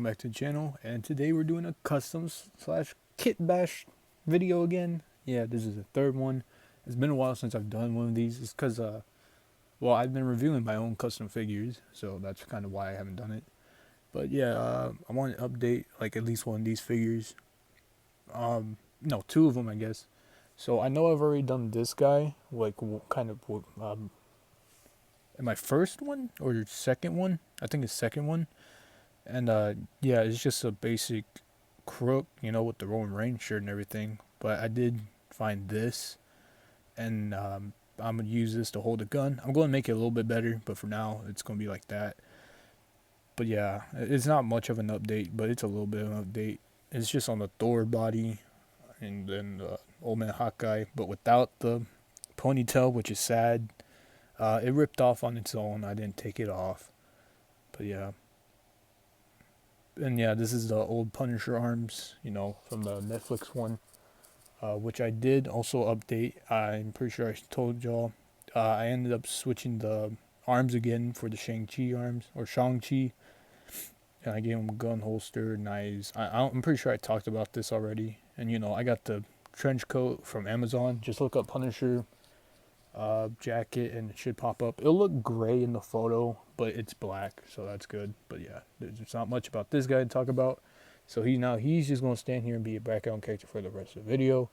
welcome back to the channel. And today we're doing a custom slash kit bash video again. Yeah, this is the third one. It's been a while since I've done one of these. It's because, well, I've been reviewing my own custom figures, so that's kind of why I haven't done it. But yeah, I want to update like at least one of these figures. No, two of them, I guess. So I know I've already done this guy, like in my first one or second one. I think it's second one. And yeah, it's just a basic crook, with the Roman Reigns shirt and everything. But I did find this, and I'm gonna use this to hold a gun. I'm going to make it a little bit better, but for now, it's gonna be like that. But yeah, it's not much of an update, but it's a little bit of an update. It's just on the Thor body, and then the Old Man Hawkeye, but without the ponytail, which is sad. It ripped off on its own. I didn't take it off, but yeah. And yeah, this is the old Punisher arms, from the Netflix one, which I did also update. I'm pretty sure I told y'all. I ended up switching the arms again for the Shang-Chi arms, or Shang-Chi. And I gave him a gun holster, knives. I'm pretty sure I talked about this already. And I got the trench coat from Amazon. Just look up Punisher jacket and it should pop up. It'll look gray in the photo, but it's black, so that's good. But yeah, there's not much about this guy to talk about. So he's just gonna stand here and be a background character for the rest of the video.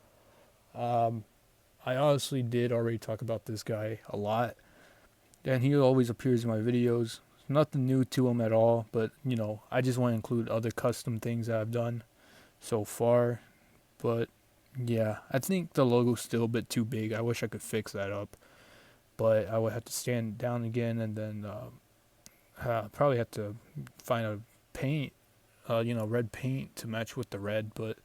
I honestly did already talk about this guy a lot, and he always appears in my videos. Nothing new to him at all, but I just want to include other custom things that I've done so far. But yeah, I think the logo's still a bit too big. I wish I could fix that up, but I would have to stand down again, and then probably have to find a paint, red paint to match with the red. But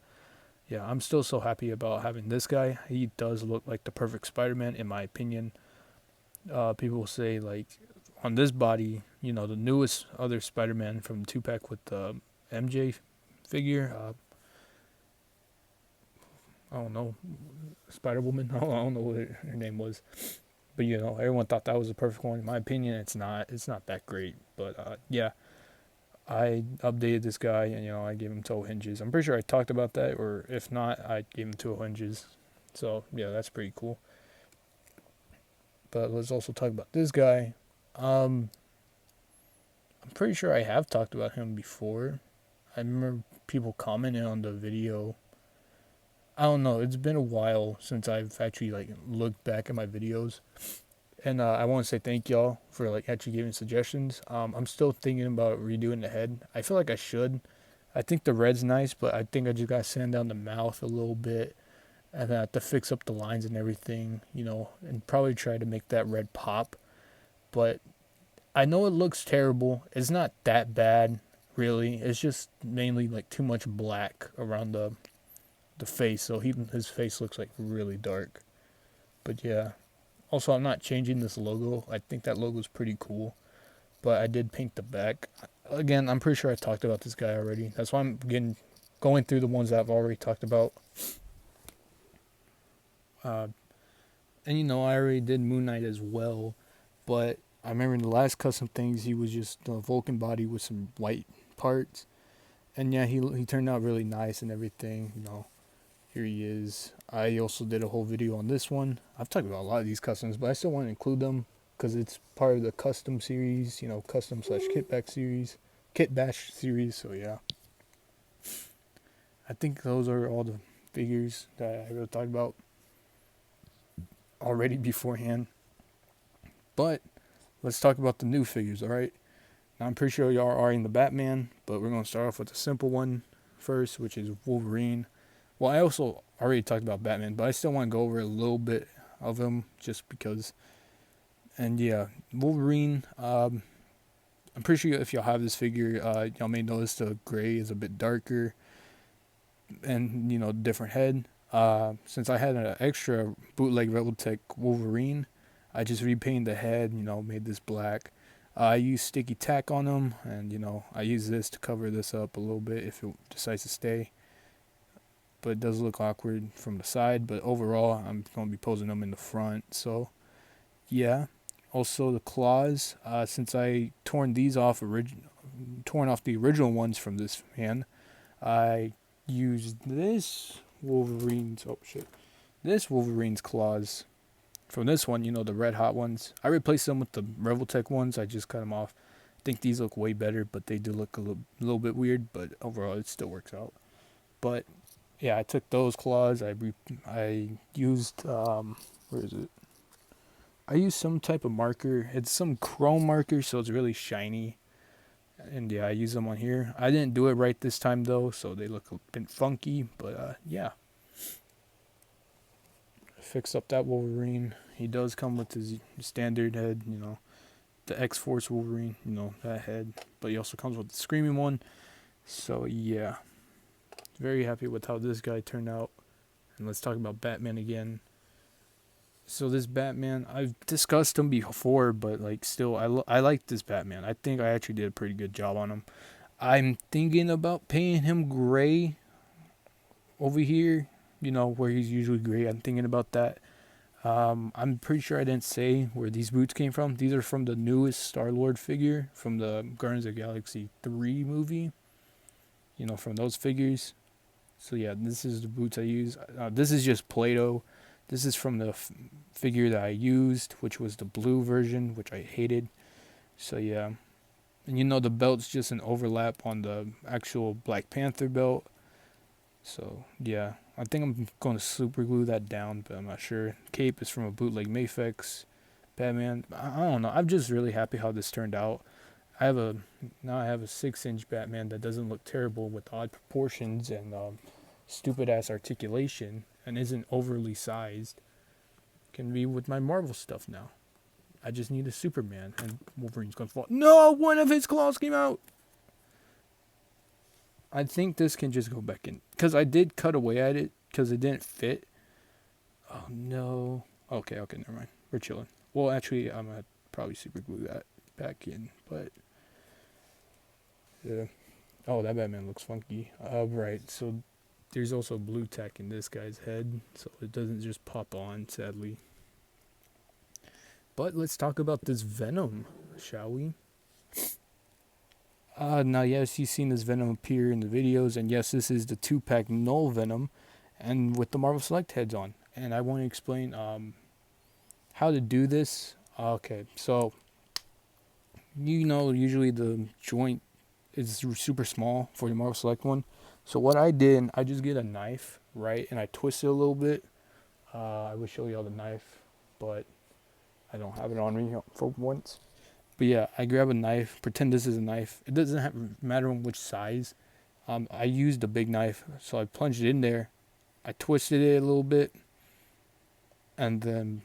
yeah, I'm still so happy about having this guy. He does look like the perfect Spider-Man in my opinion. People say like on this body, the newest other Spider-Man from the 2-pack with the MJ figure. I don't know, Spider-Woman. I don't know what her name was. But everyone thought that was the perfect one. In my opinion, it's not. It's not that great. But yeah, I updated this guy, and I gave him toe hinges. I'm pretty sure I talked about that, or if not, I gave him toe hinges. So yeah, that's pretty cool. But let's also talk about this guy. I'm pretty sure I have talked about him before. I remember people commenting on the video. I don't know. It's been a while since I've actually looked back at my videos, and I want to say thank y'all for actually giving suggestions. I'm still thinking about redoing the head. I feel like I should. I think the red's nice, but I think I just gotta sand down the mouth a little bit, and then I have to fix up the lines and everything, and probably try to make that red pop. But I know it looks terrible. It's not that bad, really. It's just mainly too much black around the face, so his face looks really dark. But yeah, also I'm not changing this logo. I think that logo is pretty cool, but I did paint the back. Again, I'm pretty sure I talked about this guy already. That's why I'm going through the ones that I've already talked about. And I already did Moon Knight as well, but I remember in the last custom things he was just a Vulcan body with some white parts, and yeah, he turned out really nice and everything. Here he is. I also did a whole video on this one. I've talked about a lot of these customs, but I still want to include them because it's part of the custom series, custom slash kit bash series. So yeah, I think those are all the figures that I really talked about already beforehand. But let's talk about the new figures, alright? Now I'm pretty sure y'all are in the Batman, but we're going to start off with the simple one first, which is Wolverine. Well, I also already talked about Batman, but I still want to go over a little bit of him just because. And yeah, Wolverine, I'm pretty sure if y'all have this figure, y'all may notice the gray is a bit darker and, different head. Since I had an extra bootleg Rebeltech Wolverine, I just repainted the head, made this black. I used sticky tack on him, and, I use this to cover this up a little bit if it decides to stay. But it does look awkward from the side, but overall I'm going to be posing them in the front. So yeah, also the claws, since I torn these off torn off the original ones from this hand, I used this Wolverine's, oh shit, this Wolverine's claws from this one, the red hot ones. I replaced them with the Revoltech ones. I just cut them off. I think these look way better, but they do look a little bit weird, but overall it still works out. But yeah, I took those claws. I used where is it? I used some type of marker. It's some chrome marker, so it's really shiny. And yeah, I use them on here. I didn't do it right this time though, so they look a bit funky. But yeah, I fixed up that Wolverine. He does come with his standard head, the X-Force Wolverine, that head. But he also comes with the Screaming one. So yeah, very happy with how this guy turned out. And let's talk about Batman again. So this Batman, I've discussed him before, but still, I like this Batman. I think I actually did a pretty good job on him. I'm thinking about painting him gray over here, where he's usually gray. I'm thinking about that. I'm pretty sure I didn't say where these boots came from. These are from the newest Star-Lord figure from the Guardians of the Galaxy 3 movie. From those figures. So yeah, this is the boots I use. This is just Play-Doh. This is from the figure that I used, which was the blue version, which I hated. So yeah. And the belt's just an overlap on the actual Black Panther belt. So yeah, I think I'm going to super glue that down, but I'm not sure. Cape is from a bootleg Mafex. Batman, I don't know. I'm just really happy how this turned out. I have a 6-inch Batman that doesn't look terrible with odd proportions and stupid ass articulation and isn't overly sized. Can be with my Marvel stuff now. I just need a Superman and Wolverine's gonna fall. No, one of his claws came out. I think this can just go back in because I did cut away at it because it didn't fit. Oh no. Okay, never mind. We're chilling. Well, actually, I'm gonna probably super glue that back in, but yeah. Oh, that Batman looks funky. Right. So there's also blue tack in this guy's head, so it doesn't just pop on, sadly. But let's talk about this Venom, shall we? Now, yes, you've seen this Venom appear in the videos, and yes, this is the 2-pack Null Venom, and with the Marvel Select heads on. And I want to explain how to do this. Okay, so, usually the joint is super small for the Marvel Select one. So what I did, I just get a knife, right, and I twist it a little bit. I would show y'all the knife, but I don't have it on me for once. But yeah, I grab a knife, pretend this is a knife. It doesn't matter on which size. I used a big knife, so I plunged it in there. I twisted it a little bit, and then,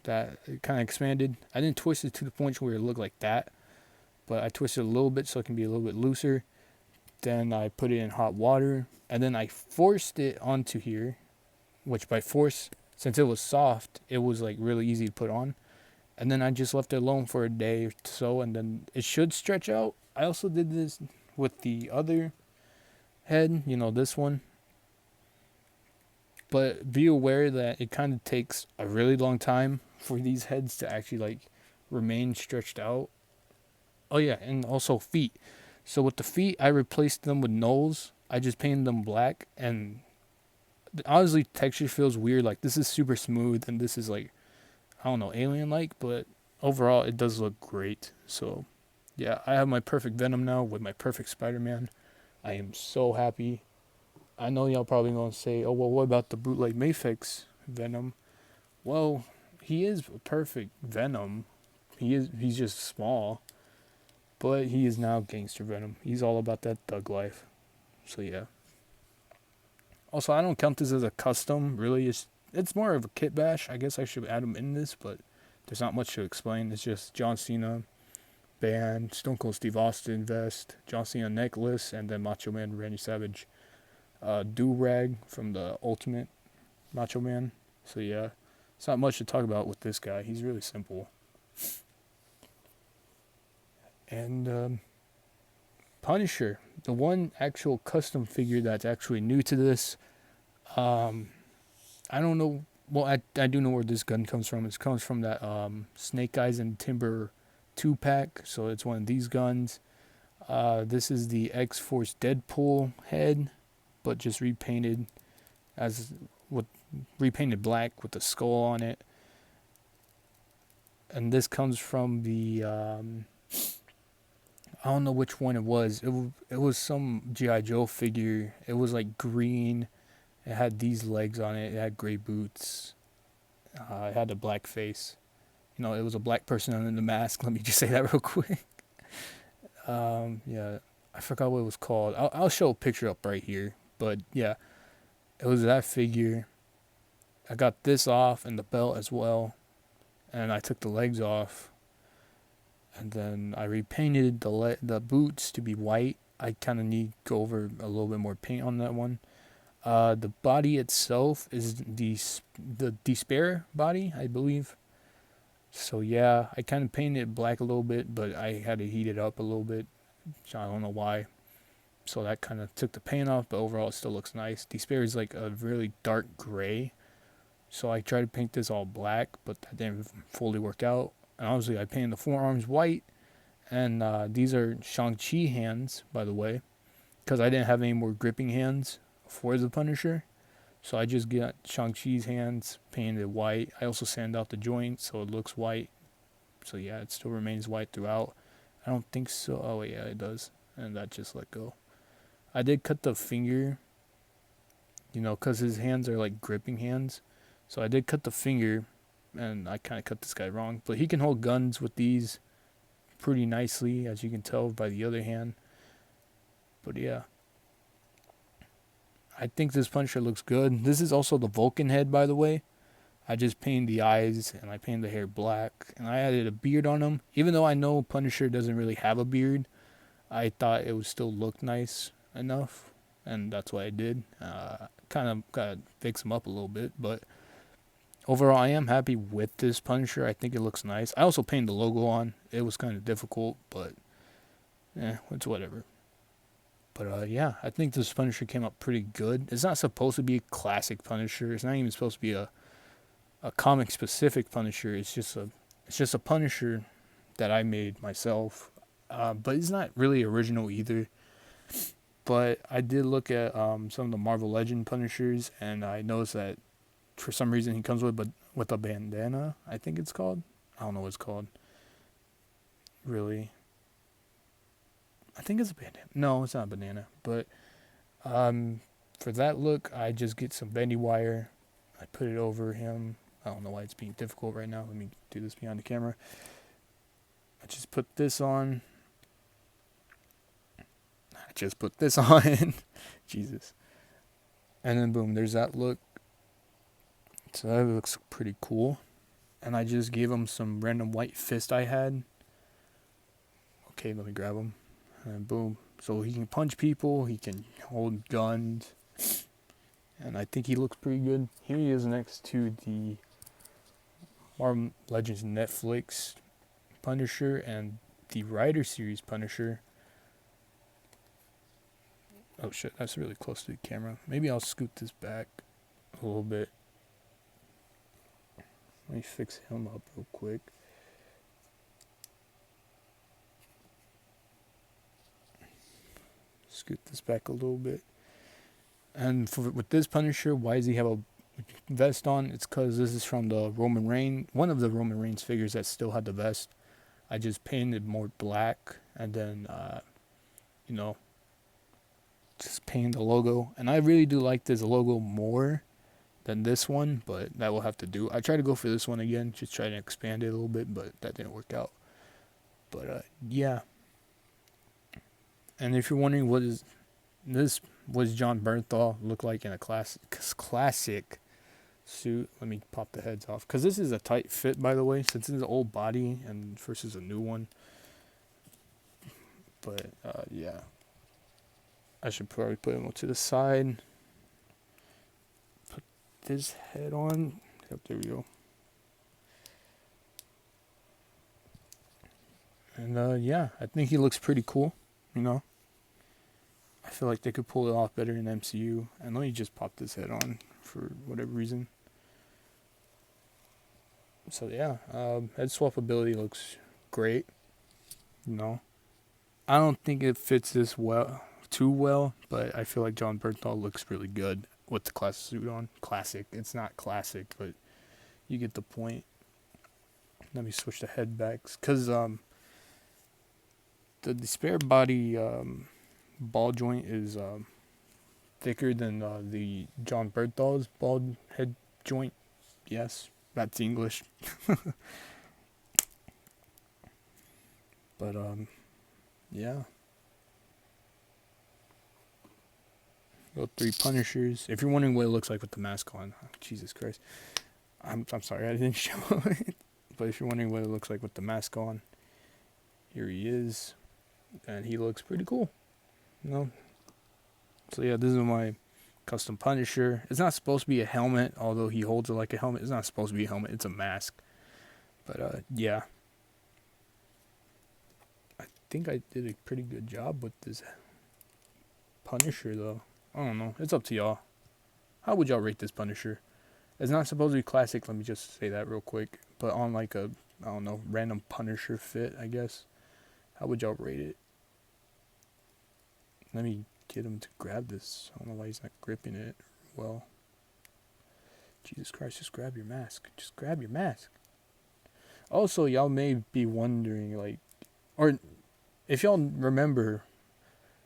that it kind of expanded. I didn't twist it to the point where it looked like that, but I twisted it a little bit so it can be a little bit looser. Then I put it in hot water, and then I forced it onto here, which by force, since it was soft, it was really easy to put on. And then I just left it alone for a day or so, and then it should stretch out. I also did this with the other head, this one. But be aware that it kind of takes a really long time for these heads to actually remain stretched out. Oh yeah, and also feet. So with the feet, I replaced them with nulls. I just painted them black, and honestly, texture feels weird. This is super smooth, and this is I don't know, alien-like, but overall, it does look great. So, yeah, I have my perfect Venom now with my perfect Spider-Man. I am so happy. I know y'all probably gonna say, oh, well, what about the bootleg Mafex Venom? Well, he is perfect Venom. He's just small. But he is now Gangster Venom. He's all about that thug life. So, yeah. Also, I don't count this as a custom, really. It's more of a kitbash. I guess I should add him in this, but there's not much to explain. It's just John Cena, band, Stone Cold Steve Austin vest, John Cena necklace, and then Macho Man Randy Savage do-rag from the Ultimate Macho Man. So yeah, it's not much to talk about with this guy. He's really simple. And Punisher, the one actual custom figure that's actually new to this. I don't know. Well, I do know where this gun comes from. It comes from that Snake Eyes and Timber 2-pack. So it's one of these guns. This is the X-Force Deadpool head, but just repainted as with repainted black with the skull on it. And this comes from the I don't know which one it was. It was some GI Joe figure. It was like green. It had these legs on it. It had gray boots. It had a black face. You know, it was a black person under the mask. Let me just say that real quick. Yeah, I forgot what it was called. I'll show a picture up right here. But yeah, it was that figure. I got this off and the belt as well, and I took the legs off, and then I repainted the boots to be white. I kind of need to go over a little bit more paint on that one. The body itself is the Despair body, I believe. So yeah, I kind of painted it black a little bit, but I had to heat it up a little bit. I don't know why. So that kind of took the paint off, but overall it still looks nice. Despair is like a really dark gray. So I tried to paint this all black, but that didn't fully work out. And obviously I painted the forearms white. And these are Shang-Chi hands, by the way, because I didn't have any more gripping hands for the Punisher. So I just got Shang-Chi's hands painted white. I also sanded out the joint so it looks white. So yeah, it still remains white throughout. I don't think so. Oh yeah, it does. And that just let go. I did cut the finger, because his hands are like gripping hands. So I did cut the finger, and I kind of cut this guy wrong. But he can hold guns with these pretty nicely, as you can tell by the other hand. But yeah, I think this Punisher looks good. This is also the Vulcan head, by the way. I just painted the eyes and I painted the hair black, and I added a beard on him. Even though I know Punisher doesn't really have a beard, I thought it would still look nice enough, and that's what I did. Kind of got to fix him up a little bit, but overall I am happy with this Punisher. I think it looks nice. I also painted the logo on. It was kind of difficult, but it's whatever. But yeah, I think this Punisher came up pretty good. It's not supposed to be a classic Punisher. It's not even supposed to be a comic specific Punisher. It's just a Punisher that I made myself. But it's not really original either. But I did look at some of the Marvel Legend Punishers, and I noticed that for some reason he comes with a bandana, I think it's called. I don't know what it's called. Really. I think it's a bandana. No, it's not a banana. But for that look, I just get some bendy wire. I put it over him. I don't know why it's being difficult right now. Let me do this behind the camera. I just put this on. Jesus. And then boom, there's that look. So that looks pretty cool. And I just gave him some random white fist I had. Okay, let me grab him. And boom. So he can punch people. He can hold guns. And I think he looks pretty good. Here he is next to the Marvel Legends Netflix Punisher and the Rider series Punisher. Oh shit, that's really close to the camera. Maybe I'll scoot this back a little bit. Let me fix him up real quick. Scoot this back a little bit. And with this Punisher, why does he have a vest on? It's because this is from the Roman Reigns, one of the Roman Reigns figures that still had the vest. I just painted more black, and then just painted the logo. And I really do like this logo more than this one, but that will have to do. I tried to go for this one again, just try to expand it a little bit, but that didn't work out. But yeah. And if you're wondering what does John Bernthal look like in a classic suit, let me pop the heads off, because this is a tight fit, by the way, since it's an old body and versus a new one. But yeah, I should probably put him to the side. Put this head on. Yep, there we go. And yeah, I think he looks pretty cool. I feel like they could pull it off better in MCU. And let me just pop this head on for whatever reason. So yeah, head swap ability looks great. I don't think it fits this too well, but I feel like John Bernthal looks really good with the classic suit on. Classic. It's not classic, but you get the point. Let me switch the head backs, cause the spare body ball joint is thicker than the John Berthal's ball head joint. Yes, that's English. But yeah. Got 3 Punishers. If you're wondering what it looks like with the mask on, Jesus Christ, I'm sorry I didn't show it. But if you're wondering what it looks like with the mask on, here he is, and he looks pretty cool. You know. So yeah, this is my custom Punisher. It's not supposed to be a helmet, although he holds it like a helmet. It's not supposed to be a helmet. It's a mask. But yeah. I think I did a pretty good job with this Punisher, though. I don't know. It's up to y'all. How would y'all rate this Punisher? It's not supposed to be classic. Let me just say that real quick. But on like a, I don't know, random Punisher fit, I guess. How would y'all rate it? Let me get him to grab this. I don't know why he's not gripping it well. Jesus Christ, just grab your mask. Just grab your mask. Also, y'all may be wondering, like, or if y'all remember,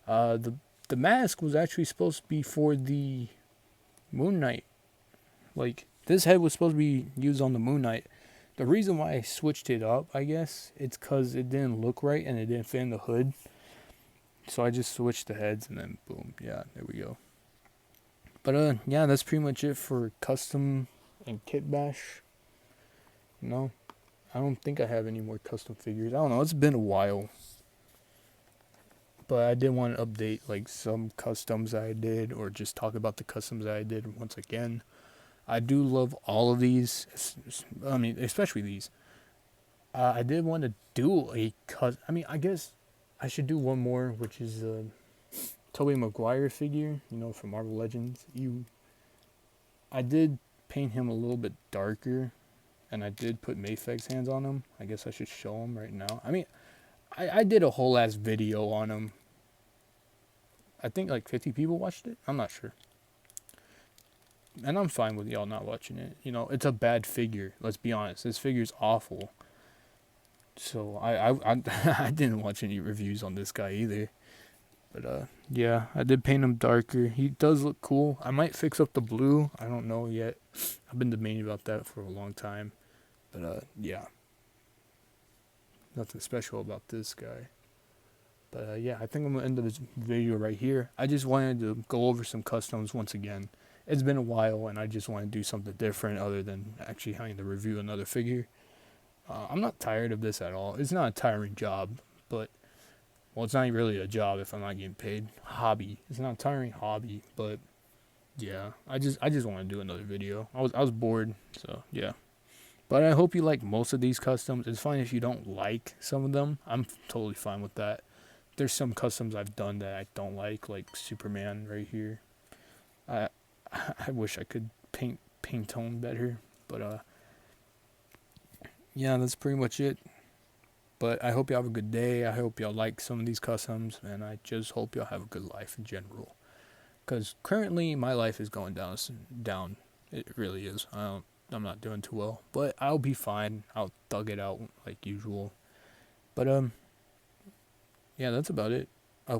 the mask was actually supposed to be for the Moon Knight. Like, this head was supposed to be used on the Moon Knight. The reason why I switched it up, I guess, it's because it didn't look right and it didn't fit in the hood. So I just switched the heads and then boom, yeah, there we go. But yeah, that's pretty much it for custom and kitbash. You know, I don't think I have any more custom figures. I don't know, it's been a while. But I did want to update like some customs I did, or just talk about the customs I did once again. I do love all of these. I mean, especially these. I did want to do a cut. I mean, I guess I should do one more, which is a Tobey Maguire figure, you know, from Marvel Legends. I did paint him a little bit darker, and I did put Mayfeg's hands on him. I guess I should show him right now. I mean, I did a whole ass video on him. I think like 50 people watched it. I'm not sure. And I'm fine with y'all not watching it. You know, it's a bad figure. Let's be honest. This figure's awful. So I didn't watch any reviews on this guy either. But yeah, I did paint him darker. He does look cool. I might fix up the blue. I don't know yet. I've been debating about that for a long time. But yeah. Nothing special about this guy. But yeah, I think I'm going to end this video right here. I just wanted to go over some customs once again. It's been a while, and I just want to do something different other than actually having to review another figure. I'm not tired of this at all. It's not a tiring job, but, well, it's not really a job if I'm not getting paid. Hobby. It's not a tiring hobby, but yeah, I just want to do another video. I was bored, so yeah. But I hope you like most of these customs. It's fine if you don't like some of them. I'm totally fine with that. There's some customs I've done that I don't like Superman right here. I wish I could paint tone better, but yeah, that's pretty much it. But I hope y'all have a good day. I hope y'all like some of these customs, and I just hope y'all have a good life in general. Because currently my life is going down. It really is. I'm not doing too well, but I'll be fine. I'll thug it out like usual. But yeah, that's about it. I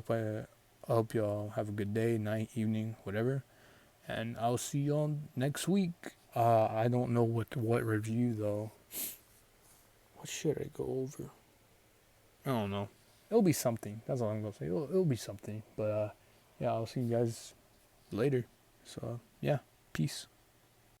hope y'all have a good day, night, evening, whatever. And I'll see y'all next week. I don't know what review though. What should I go over? I don't know. It'll be something. That's all I'm gonna say. It'll be something. But yeah, I'll see you guys later. So yeah, peace.